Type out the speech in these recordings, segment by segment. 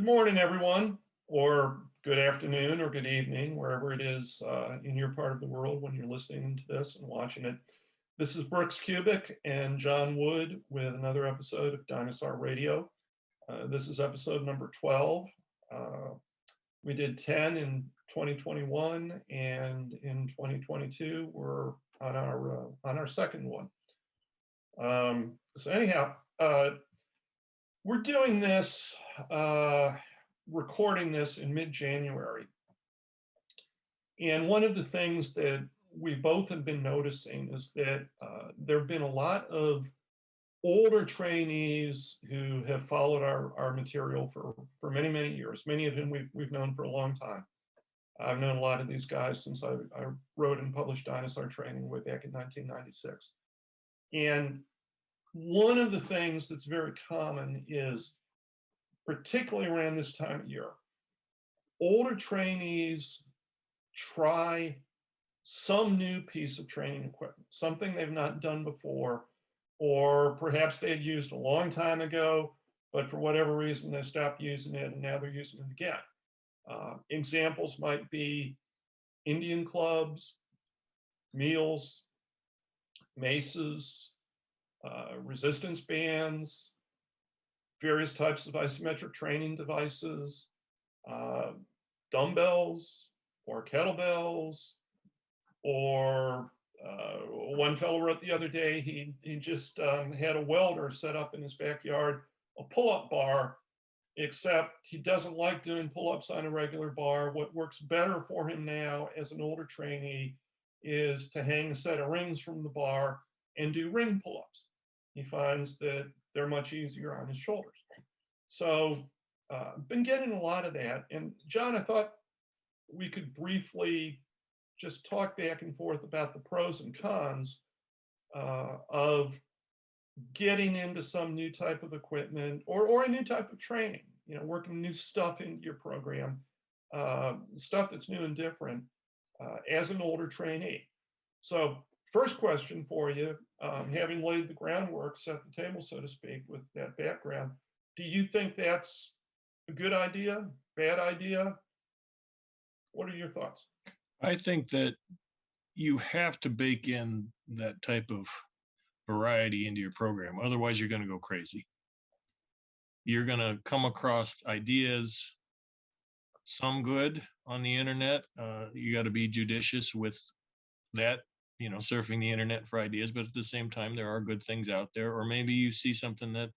morning, everyone, or good afternoon, or good evening, wherever it is in your part of the world when you're listening to this and watching it. This is Brooks Kubik and John Wood with another episode of Dinosaur Radio. This is episode number 12. We did 10 in 2021, and in 2022, we're on our second one. So anyhow, we're doing this, recording this in mid-January. And one of the things that we both have been noticing is that there have been a lot of older trainees who have followed our material for many, many years, many of whom we've known for a long time. I've known a lot of these guys since I wrote and published Dinosaur Training way back in 1996. And one of the things that's very common is, particularly around this time of year, older trainees try some new piece of training equipment, something they've not done before, or perhaps they had used a long time ago, but for whatever reason they stopped using it and now they're using it again. Examples might be Indian clubs, meals, maces, resistance bands, various types of isometric training devices, dumbbells or kettlebells, or one fellow wrote the other day, he just had a welder set up in his backyard, a pull-up bar, except he doesn't like doing pull-ups on a regular bar. What works better for him now as an older trainee is to hang a set of rings from the bar and do ring pull-ups. He finds that they're much easier on his shoulders. So been getting a lot of that. And John, I thought we could briefly just talk back and forth about the pros and cons of getting into some new type of equipment or a new type of training, working new stuff into your program, stuff that's new and different as an older trainee. So first question for you, having laid the groundwork, set the table, so to speak, with that background, do you think that's a good idea, bad idea? What are your thoughts? I think that you have to bake in that type of variety into your program. Otherwise, you're going to go crazy. You're going to come across ideas, some good on the internet. You got to be judicious with that, surfing the internet for ideas, but at the same time, there are good things out there. Or maybe you see something that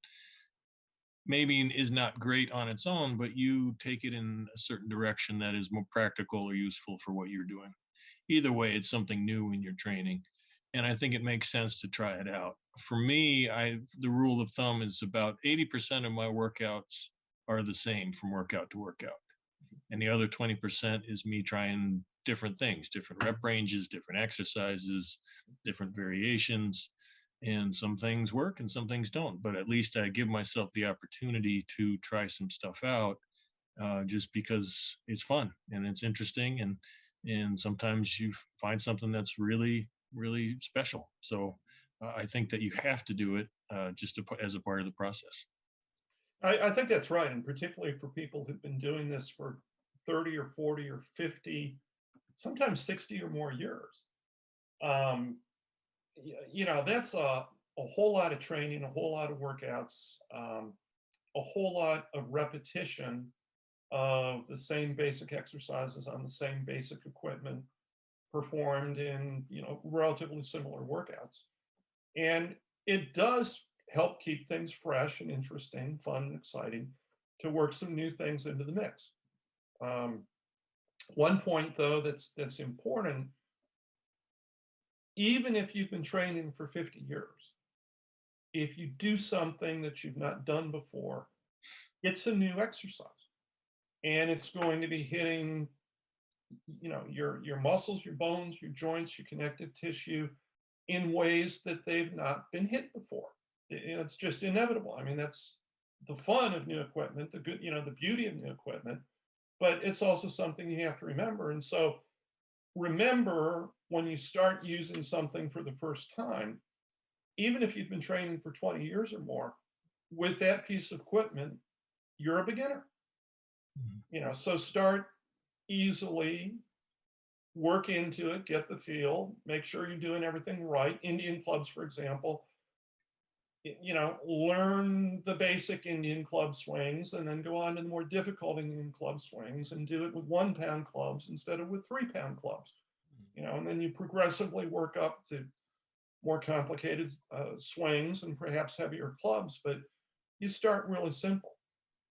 maybe is not great on its own, but you take it in a certain direction that is more practical or useful for what you're doing. Either way, it's something new in your training. And I think it makes sense to try it out. For me, the rule of thumb is about 80% of my workouts are the same from workout to workout. And the other 20% is me trying different things, different rep ranges, different exercises, different variations. And some things work and some things don't, but at least I give myself the opportunity to try some stuff out just because it's fun and it's interesting. And sometimes you find something that's really, really special. So I think that you have to do it just as a part of the process. I think that's right. And particularly for people who've been doing this for 30 or 40 or 50, sometimes 60 or more years. That's a whole lot of training, a whole lot of workouts, a whole lot of repetition of the same basic exercises on the same basic equipment performed in, relatively similar workouts. And it does help keep things fresh and interesting, fun and exciting to work some new things into the mix. One point, though, that's important, even if you've been training for 50 years, if you do something that you've not done before, it's a new exercise. And it's going to be hitting, your muscles, your bones, your joints, your connective tissue in ways that they've not been hit before. It's just inevitable. I mean, that's the fun of new equipment, the good, the beauty of new equipment, but it's also something you have to remember. And so remember, when you start using something for the first time, even if you've been training for 20 years or more, with that piece of equipment, you're a beginner. Mhm. So start easily, work into it, get the feel, make sure you're doing everything right. Indian clubs, for example, learn the basic Indian club swings and then go on to the more difficult Indian club swings and do it with 1 pound clubs instead of with 3 pound clubs. And then you progressively work up to more complicated swings and perhaps heavier clubs, but you start really simple.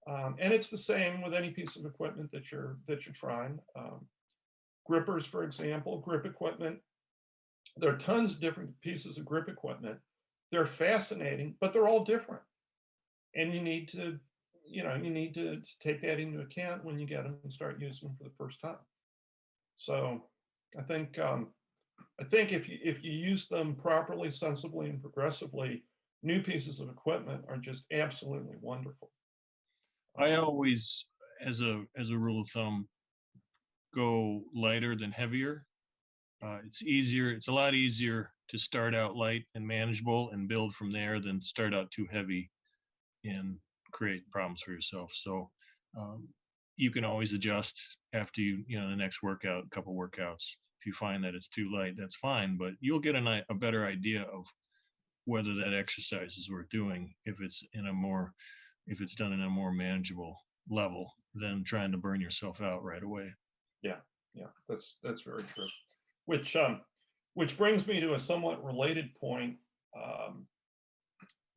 And it's the same with any piece of equipment that you're trying. Grippers, for example, grip equipment. There are tons of different pieces of grip equipment. They're fascinating, but they're all different. And you need to take that into account when you get them and start using them for the first time. So I think if you use them properly, sensibly, and progressively, new pieces of equipment are just absolutely wonderful. I Um, always, as a rule of thumb, go lighter than heavier. It's easier. It's a lot easier to start out light and manageable and build from there than start out too heavy and create problems for yourself. So um, you can always adjust after the next workout, couple workouts. If you find that it's too light, that's fine, but you'll get a better idea of whether that exercise is worth doing if it's done in a more manageable level than trying to burn yourself out right away. yeah, yeah, that's very true. Which brings me to a somewhat related point. Um,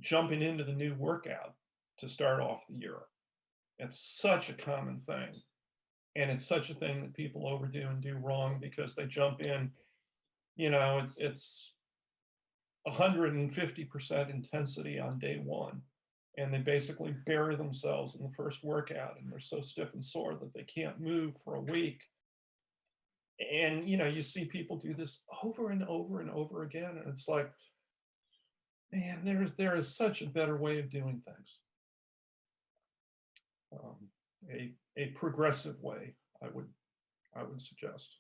Jumping into the new workout to start off the year. It's such a common thing. And it's such a thing that people overdo and do wrong because they jump in, it's 150% intensity on day one. And they basically bury themselves in the first workout and they're so stiff and sore that they can't move for a week. And you see people do this over and over and over again. And it's like, man, there is such a better way of doing things. Um, a progressive way, I would suggest.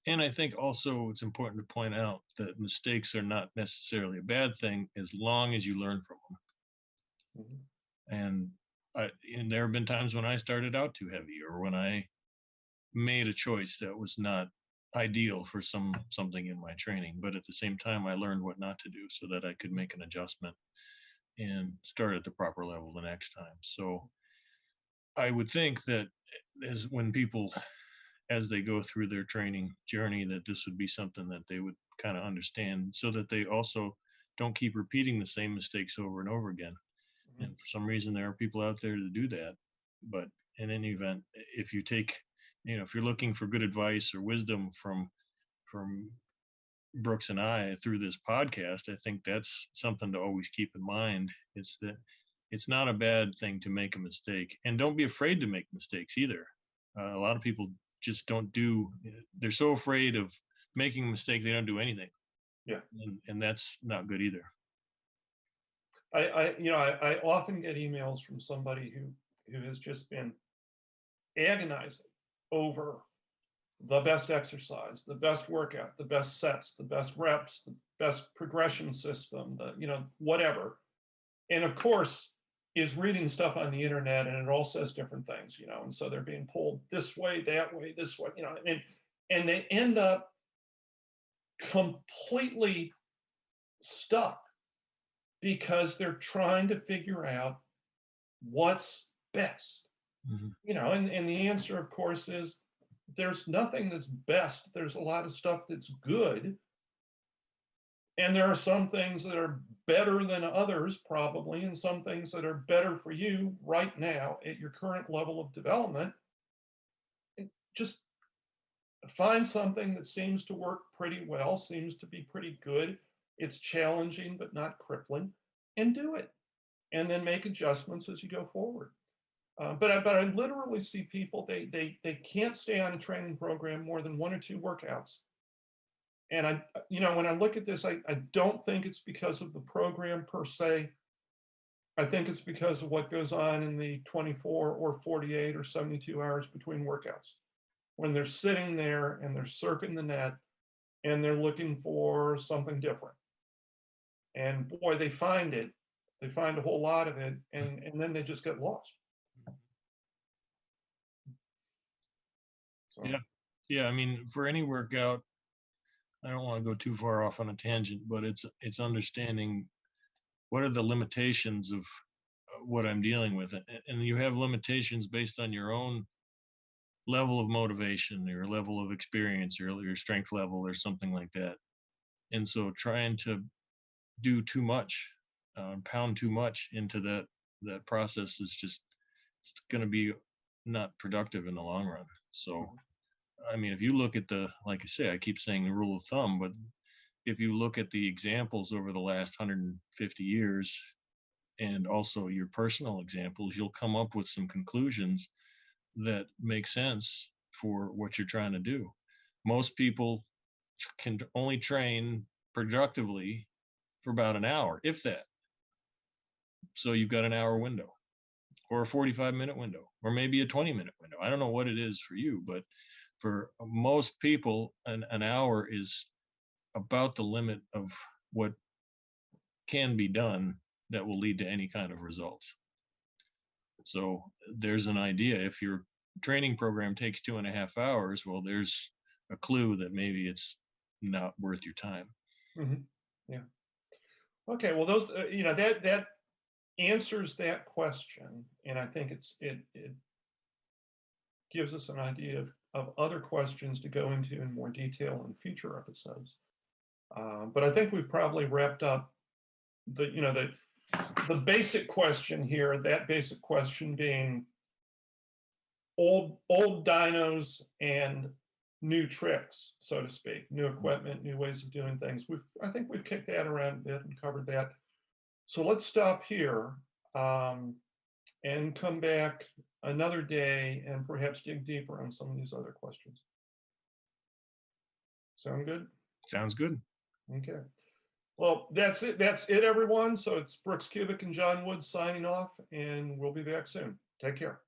And I think also it's important to point out that mistakes are not necessarily a bad thing as long as you learn from them. Mhm. And and there have been times when I started out too heavy or when I made a choice that was not ideal for something in my training, but at the same time I learned what not to do so that I could make an adjustment and start at the proper level the next time. So I would think that as when people as they go through their training journey that this would be something that they would kind of understand so that they also don't keep repeating the same mistakes over and over again. Mhm. And for some reason there are people out there to do that. But in any event, if you take if you're looking for good advice or wisdom from Brooks and I through this podcast, I think that's something to always keep in mind. It's that it's not a bad thing to make a mistake, and don't be afraid to make mistakes either. A lot of people just don't do. They're so afraid of making a mistake they don't do anything, Yeah. and that's not good either. I often get emails from somebody who has just been agonizing over the best exercise, the best workout, the best sets, the best reps, the best progression system, whatever. And of course, is reading stuff on the internet and it all says different things, and so they're being pulled this way, that way, this way, and they end up completely stuck because they're trying to figure out what's best. Mhm. And the answer, of course, is there's nothing that's best. There's a lot of stuff that's good. And there are some things that are better than others, probably, and some things that are better for you right now at your current level of development. And just find something that seems to work pretty well, seems to be pretty good. It's challenging, but not crippling, and do it. And then make adjustments as you go forward. But I literally see people they can't stay on a training program more than 1 or 2 workouts. And when I look at this, I don't think it's because of the program per se. I think it's because of what goes on in the 24 or 48 or 72 hours between workouts when they're sitting there and they're surfing the net and they're looking for something different. And boy, they find it. They find a whole lot of it, and then they just get lost. So, Yeah. Yeah. I mean, for any workout, I don't want to go too far off on a tangent, but it's understanding what are the limitations of what I'm dealing with, and you have limitations based on your own level of motivation, your level of experience, your strength level, or something like that. And so, trying to do too much, pound too much into that process is just it's going to be not productive in the long run. So, mhm, I mean, if you look at like I say, I keep saying the rule of thumb, but if you look at the examples over the last 150 years and also your personal examples, you'll come up with some conclusions that make sense for what you're trying to do. Most people can only train productively for about an hour, if that. So you've got an hour window or a 45-minute window or maybe a 20-minute window. I don't know what it is for you, but for most people, an hour is about the limit of what can be done that will lead to any kind of results. So there's an idea. If your training program takes 2.5 hours, well, there's a clue that maybe it's not worth your time. mhm, yeah. Okay. Well, that answers that question, and I think it gives us an idea of other questions to go into in more detail in future episodes. But I think we've probably wrapped up the basic question here. That basic question being old dinos and new tricks, so to speak, new equipment, new ways of doing things. I think we've kicked that around a bit and covered that. So let's stop here, and come back another day and perhaps dig deeper on some of these other questions. Sound good? Sounds good. Okay. Well, that's it. That's it, everyone. So it's Brooks Kubik and John Woods signing off, and we'll be back soon. Take care.